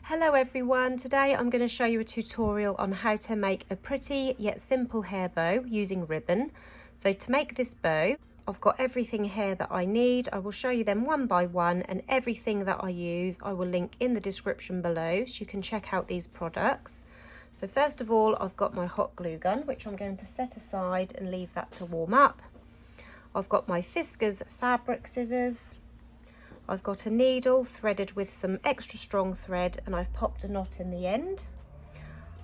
Hello everyone, today I'm going to show you a tutorial on how to make a pretty yet simple hair bow using ribbon. So to make this bow, I've got everything here that I need. I will show you them one by one, and everything that I use I will link in the description below so you can check out these products. So first of all, I've got my hot glue gun, which I'm going to set aside and leave that to warm up. I've got my Fiskars fabric scissors. I've got a needle threaded with some extra strong thread, and I've popped a knot in the end.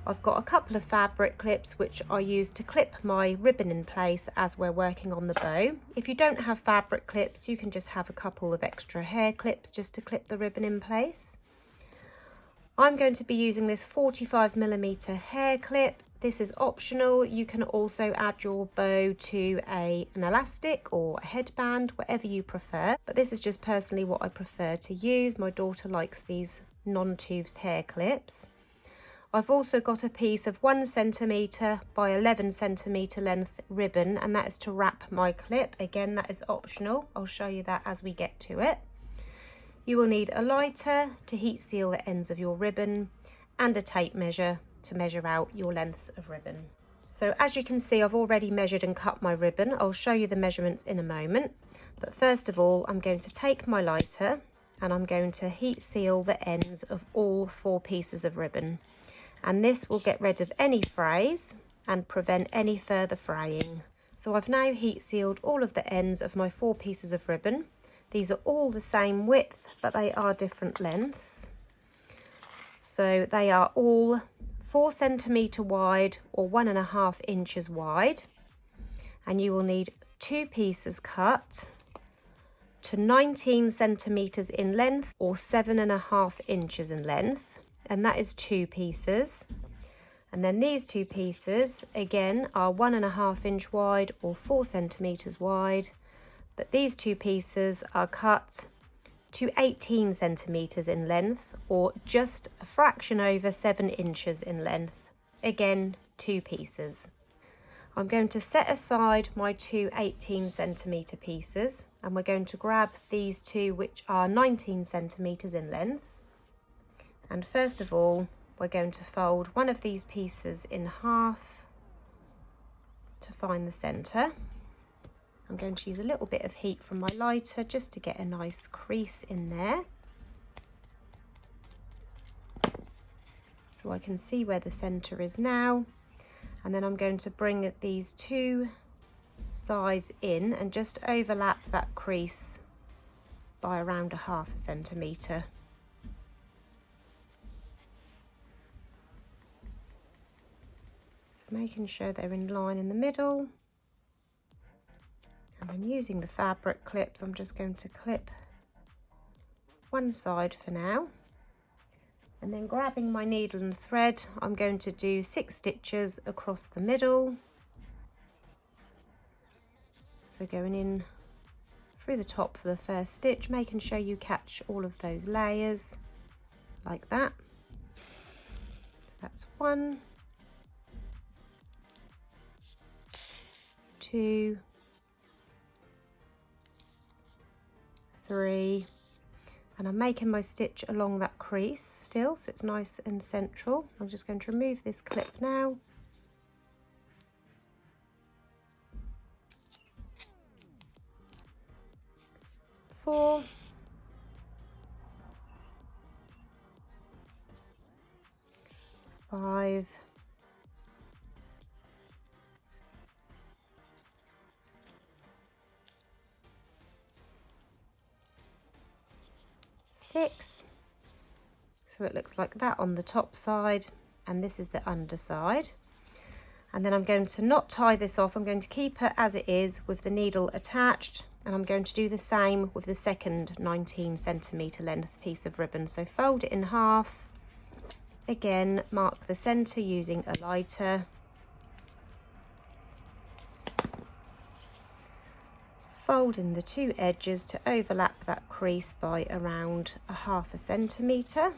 I've got a couple of fabric clips which I use to clip my ribbon in place as we're working on the bow. If you don't have fabric clips, you can just have a couple of extra hair clips just to clip the ribbon in place. I'm going to be using this 45mm hair clip. This is optional. You can also add your bow to an elastic or a headband, whatever you prefer. But this is just personally what I prefer to use. My daughter likes these non-toothed hair clips. I've also got a piece of 1cm by 11cm length ribbon, and that is to wrap my clip. Again, that is optional. I'll show you that as we get to it. You will need a lighter to heat seal the ends of your ribbon and a tape measure to measure out your lengths of ribbon. So as you can see, I've already measured and cut my ribbon. I'll show you the measurements in a moment, but first of all I'm going to take my lighter and I'm going to heat seal the ends of all 4 pieces of ribbon, and this will get rid of any frays and prevent any further fraying. So I've now heat sealed all of the ends of my 4 pieces of ribbon. These are all the same width, but they are different lengths. So they are all 4cm wide or 1.5 inches wide, and you will need 2 pieces cut to 19cm in length or 7.5 inches in length, and that is 2 pieces. And then these 2 pieces again are 1.5 inch wide or 4cm wide, but these 2 pieces are cut to 18cm in length or just a fraction over 7 inches in length. Again, 2 pieces. I'm going to set aside my 2 18cm pieces, and we're going to grab these 2 which are 19cm in length. And first of all, we're going to fold one of these pieces in half to find the centre. I'm going to use a little bit of heat from my lighter just to get a nice crease in there, so I can see where the centre is now. And then I'm going to bring these 2 sides in and just overlap that crease by around 1/2 centimetre. So making sure they're in line in the middle. And then using the fabric clips, I'm just going to clip one side for now. And then grabbing my needle and thread, I'm going to do 6 stitches across the middle. So going in through the top for the first stitch, making sure you catch all of those layers like that. So that's 1, 2, 3, and I'm making my stitch along that crease still, so it's nice and central. I'm just going to remove this clip now. Four, 5, 6. So it looks like that on the top side, and this is the underside. And then I'm going to not tie this off. I'm going to keep it as it is with the needle attached, and I'm going to do the same with the second 19cm length piece of ribbon. So fold it in half, again mark the centre using a lighter, fold in the 2 edges to overlap that crease by around 1/2 centimetre.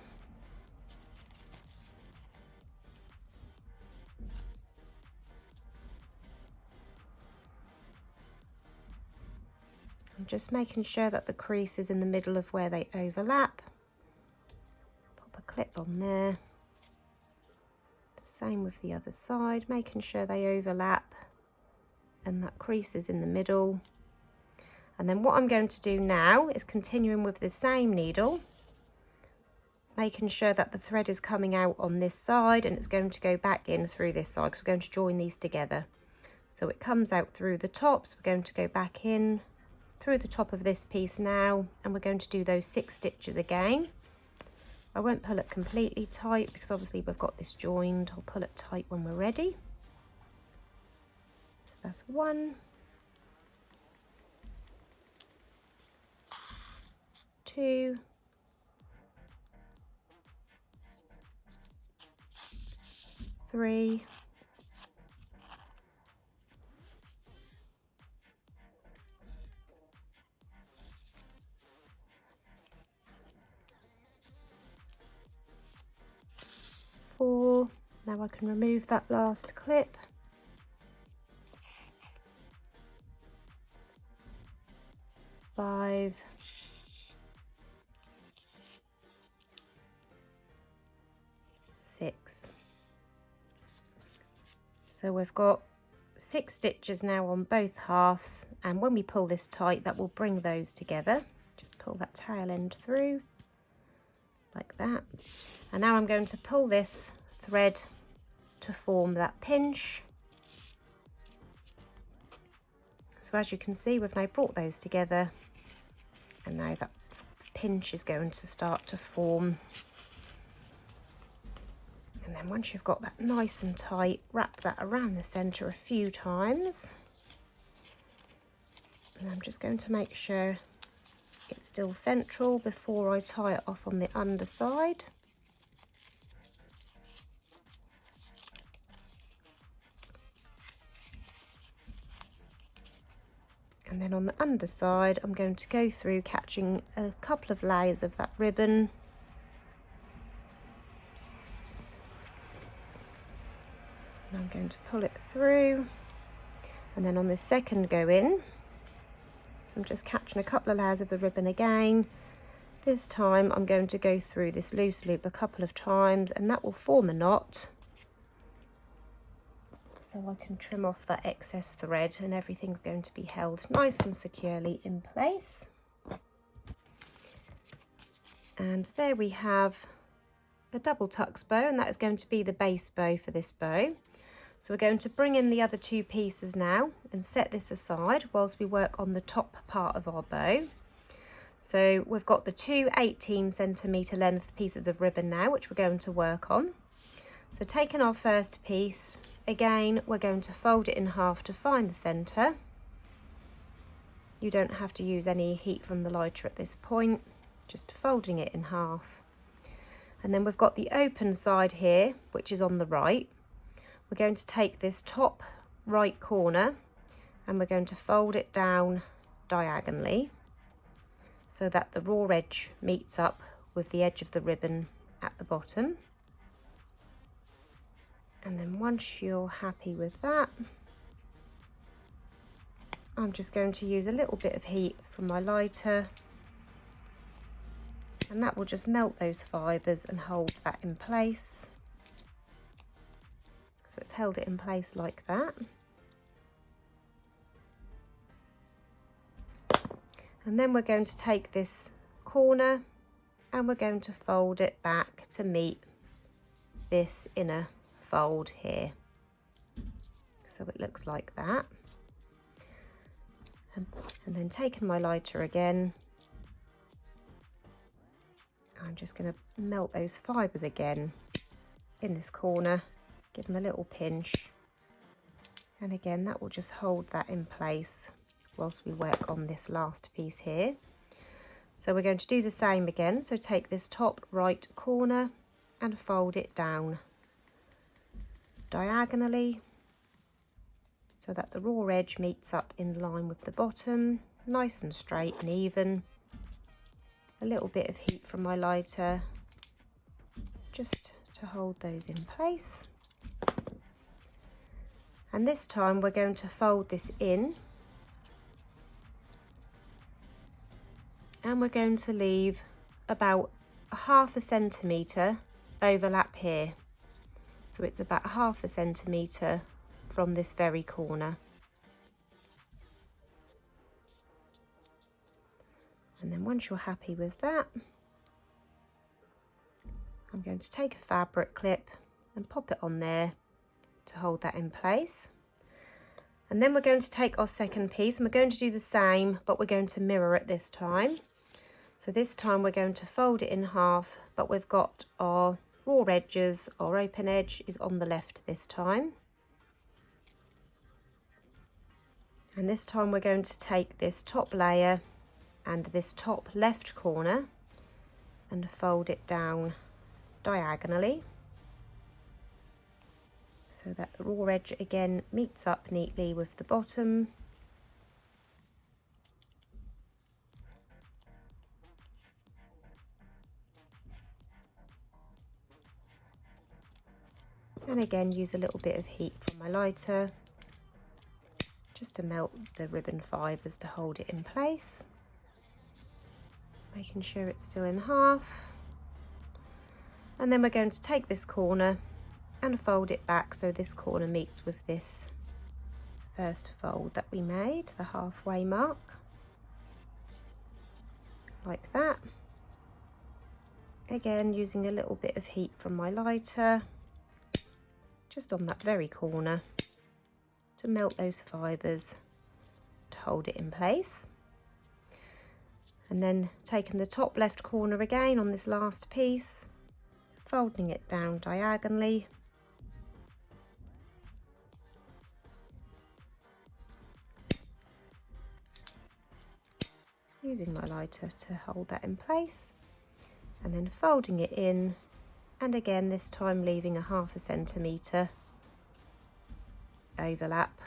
I'm just making sure that the crease is in the middle of where they overlap. Pop a clip on there. The same with the other side, making sure they overlap and that crease is in the middle. And then what I'm going to do now is continuing with the same needle, making sure that the thread is coming out on this side and it's going to go back in through this side, because we're going to join these together. So it comes out through the top, so we're going to go back in through the top of this piece now, and we're going to do those 6 stitches again. I won't pull it completely tight because obviously we've got this joined. I'll pull it tight when we're ready. So that's 1, 2, 3, 4. Now I can remove that last clip. 5, 6. So we've got 6 stitches now on both halves, and when we pull this tight, that will bring those together. Just pull that tail end through like that. And now I'm going to pull this thread to form that pinch. So as you can see, we've now brought those together, and now that pinch is going to start to form. And then once you've got that nice and tight, wrap that around the centre a few times. And I'm just going to make sure it's still central before I tie it off on the underside. And then on the underside, I'm going to go through catching a couple of layers of that ribbon. And I'm going to pull it through. And then on the second go in, so I'm just catching a couple of layers of the ribbon again. This time I'm going to go through this loose loop a couple of times, and that will form a knot. So I can trim off that excess thread, and everything's going to be held nice and securely in place. And there we have a double tucks bow, and that is going to be the base bow for this bow. So we're going to bring in the other 2 pieces now and set this aside whilst we work on the top part of our bow. So we've got the 2 18cm length pieces of ribbon now, which we're going to work on. So taking our first piece, again, we're going to fold it in half to find the centre. You don't have to use any heat from the lighter at this point, just folding it in half. And then we've got the open side here, which is on the right. We're going to take this top right corner and we're going to fold it down diagonally so that the raw edge meets up with the edge of the ribbon at the bottom. And then once you're happy with that, I'm just going to use a little bit of heat from my lighter, and that will just melt those fibres and hold that in place. So it's held it in place like that. And then we're going to take this corner and we're going to fold it back to meet this inner fold here. So it looks like that. And then taking my lighter again, I'm just going to melt those fibres again in this corner. Give them a little pinch, and again that will just hold that in place whilst we work on this last piece here. So we're going to do the same again. So take this top right corner and fold it down diagonally so that the raw edge meets up in line with the bottom, nice and straight and even. A little bit of heat from my lighter just to hold those in place. And this time we're going to fold this in, and we're going to leave about a 1/2 centimetre overlap here. So it's about 1/2 centimetre from this very corner. And then once you're happy with that, I'm going to take a fabric clip and pop it on there to hold that in place. And then we're going to take our second piece and we're going to do the same, but we're going to mirror it this time. So this time we're going to fold it in half, but we've got our raw edges, our open edge is on the left this time. And this time we're going to take this top layer and this top left corner and fold it down diagonally so that the raw edge again meets up neatly with the bottom. And again use a little bit of heat from my lighter just to melt the ribbon fibres to hold it in place. Making sure it's still in half. And then we're going to take this corner and fold it back so this corner meets with this first fold that we made, the halfway mark, like that. Again using a little bit of heat from my lighter just on that very corner to melt those fibres to hold it in place. And then taking the top left corner again on this last piece, folding it down diagonally. Using my lighter to hold that in place, and then folding it in, and again this time leaving a 1/2 centimetre overlap.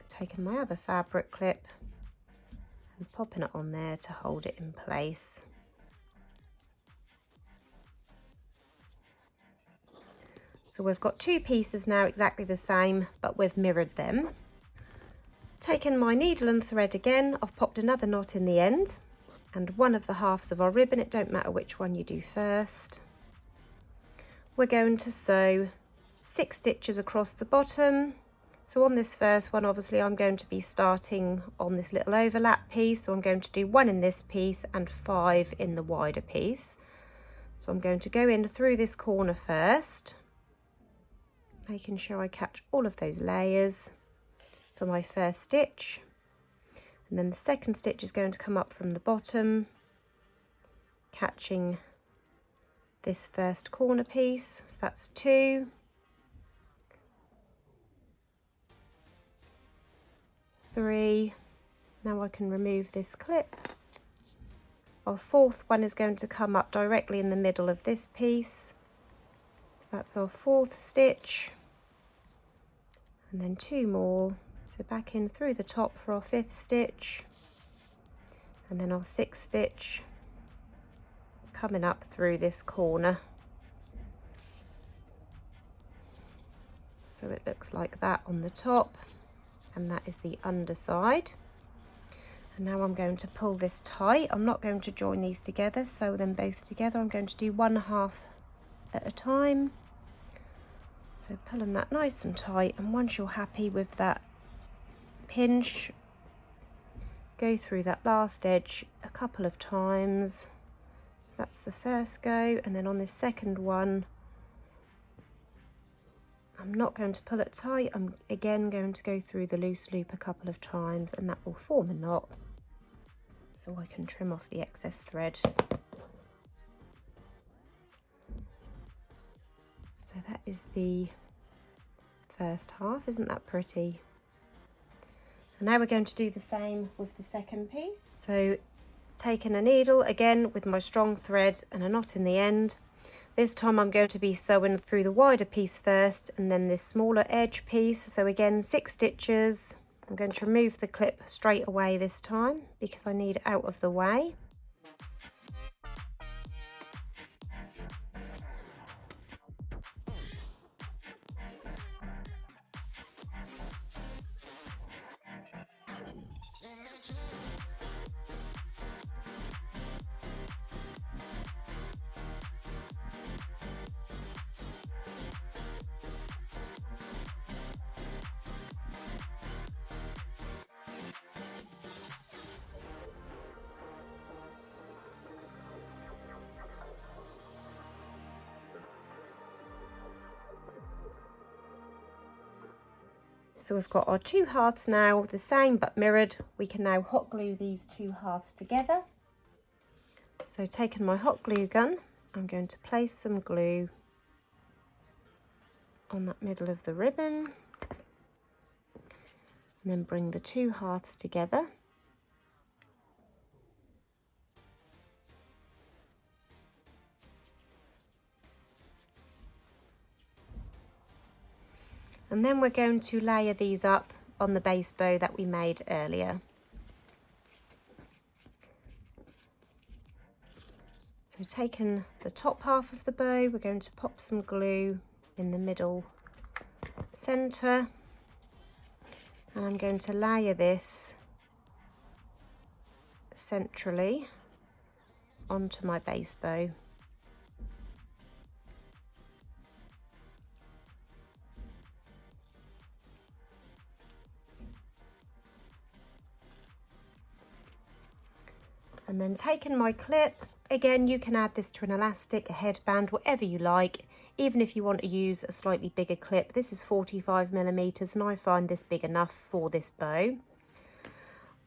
Taking my other fabric clip and popping it on there to hold it in place. So we've got two pieces now exactly the same, but we've mirrored them. Taking my needle and thread again, I've popped another knot in the end and one of the halves of our ribbon, it don't matter which one you do first. We're going to sew 6 stitches across the bottom. So on this first one, obviously I'm going to be starting on this little overlap piece, so I'm going to do 1 in this piece and 5 in the wider piece. So I'm going to go in through this corner first, making sure I catch all of those layers for my first stitch, and then the second stitch is going to come up from the bottom, catching this first corner piece. So that's 2, 3. Now I can remove this clip. Our fourth one is going to come up directly in the middle of this piece. So that's our 4th stitch, and then 2 more. So back in through the top for our 5th stitch, and then our 6th stitch coming up through this corner. So it looks like that on the top, and that is the underside. And now I'm going to pull this tight. I'm not going to join these together, sew them both together. I'm going to do 1/2 at a time. So pulling that nice and tight, and once you're happy with that pinch, go through that last edge a couple of times. So that's the first go, and then on this second one I'm not going to pull it tight. I'm again going to go through the loose loop a couple of times, and that will form a knot so I can trim off the excess thread. So that is the first half. Isn't that pretty? And now we're going to do the same with the second piece. So taking a needle again with my strong thread and a knot in the end. This time I'm going to be sewing through the wider piece first, and then this smaller edge piece. So again 6 stitches. I'm going to remove the clip straight away this time because I need it out of the way. So we've got our two hearths now, the same but mirrored. We can now hot glue these two hearths together. So taking my hot glue gun, I'm going to place some glue on that middle of the ribbon and then bring the two hearths together. And then we're going to layer these up on the base bow that we made earlier. So taking the top half of the bow, we're going to pop some glue in the middle centre, and I'm going to layer this centrally onto my base bow. And then taking my clip, again you can add this to an elastic, a headband, whatever you like, even if you want to use a slightly bigger clip. This is 45mm and I find this big enough for this bow.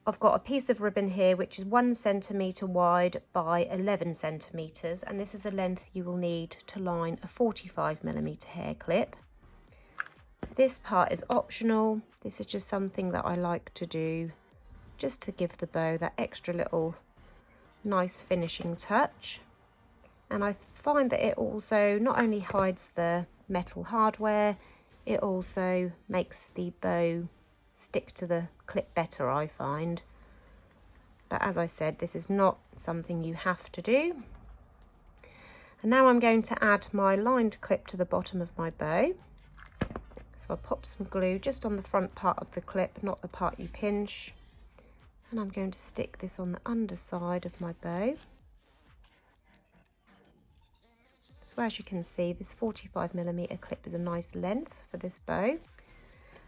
I've got a piece of ribbon here which is 1 centimetre wide by 11 centimetres, and this is the length you will need to line a 45mm hair clip. This part is optional. This is just something that I like to do just to give the bow that extra little nice finishing touch. And I find that it also not only hides the metal hardware, it also makes the bow stick to the clip better, I find. But as I said, this is not something you have to do. And now I'm going to add my lined clip to the bottom of my bow. So I pop some glue just on the front part of the clip, not the part you pinch. And I'm going to stick this on the underside of my bow. So as you can see, this 45mm clip is a nice length for this bow.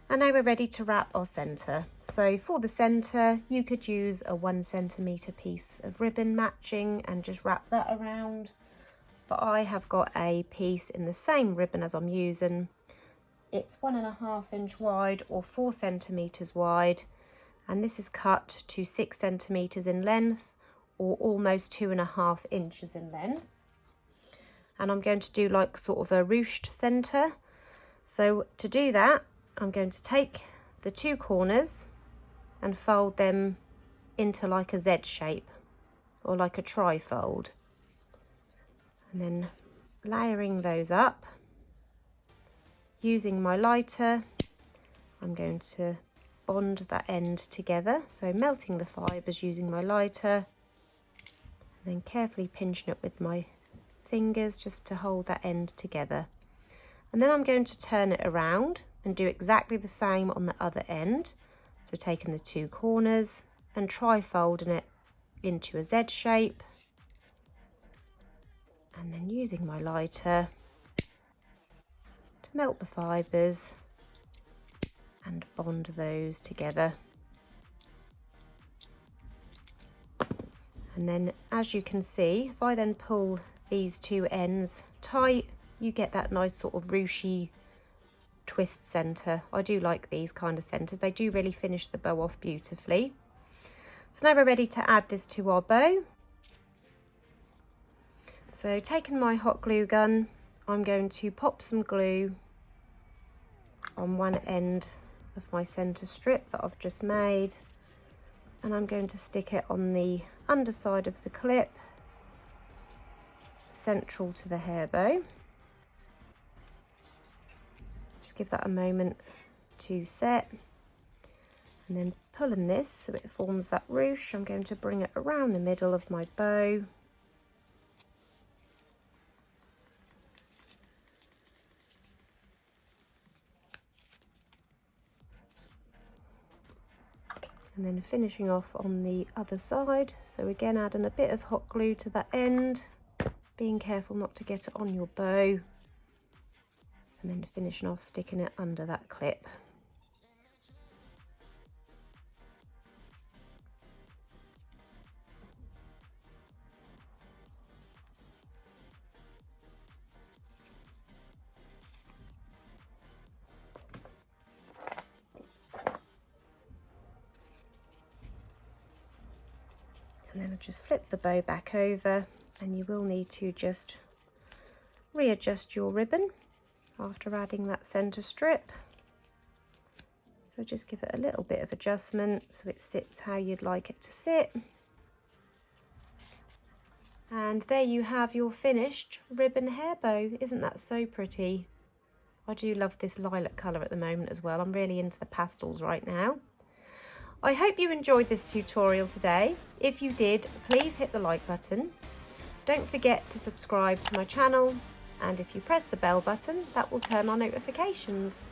And now we're ready to wrap our centre. So for the centre, you could use a 1 centimetre piece of ribbon matching and just wrap that around. But I have got a piece in the same ribbon as I'm using. It's 1.5 inch wide or 4 centimetres wide. And this is cut to 6 centimetres in length or almost 2.5 inches in length. And I'm going to do like sort of a ruched centre. So to do that, I'm going to take the two corners and fold them into like a Z shape or like a trifold. And then layering those up. Using my lighter, I'm going to bond that end together, so melting the fibres using my lighter and then carefully pinching it with my fingers just to hold that end together. And then I'm going to turn it around and do exactly the same on the other end, so taking the two corners and tri-folding it into a Z shape and then using my lighter to melt the fibres and bond those together. And then as you can see, if I then pull these two ends tight, you get that nice sort of ruchy twist centre. I do like these kind of centres. They do really finish the bow off beautifully. So now we're ready to add this to our bow. So taking my hot glue gun, I'm going to pop some glue on one end of my centre strip that I've just made, and I'm going to stick it on the underside of the clip, central to the hair bow. Just give that a moment to set, and then pulling this so it forms that ruche, I'm going to bring it around the middle of my bow. And then finishing off on the other side. So again, adding a bit of hot glue to that end, being careful not to get it on your bow, and then finishing off sticking it under that clip. just flip the bow back over, and you will need to just readjust your ribbon after adding that centre strip. So just give it a little bit of adjustment so it sits how you'd like it to sit. And there you have your finished ribbon hair bow. Isn't that so pretty? I do love this lilac colour at the moment as well. I'm really into the pastels right now. I hope you enjoyed this tutorial today. If you did, please hit the like button. Don't forget to subscribe to my channel, and if you press the bell button, that will turn on notifications.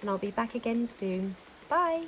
And I'll be back again soon. Bye!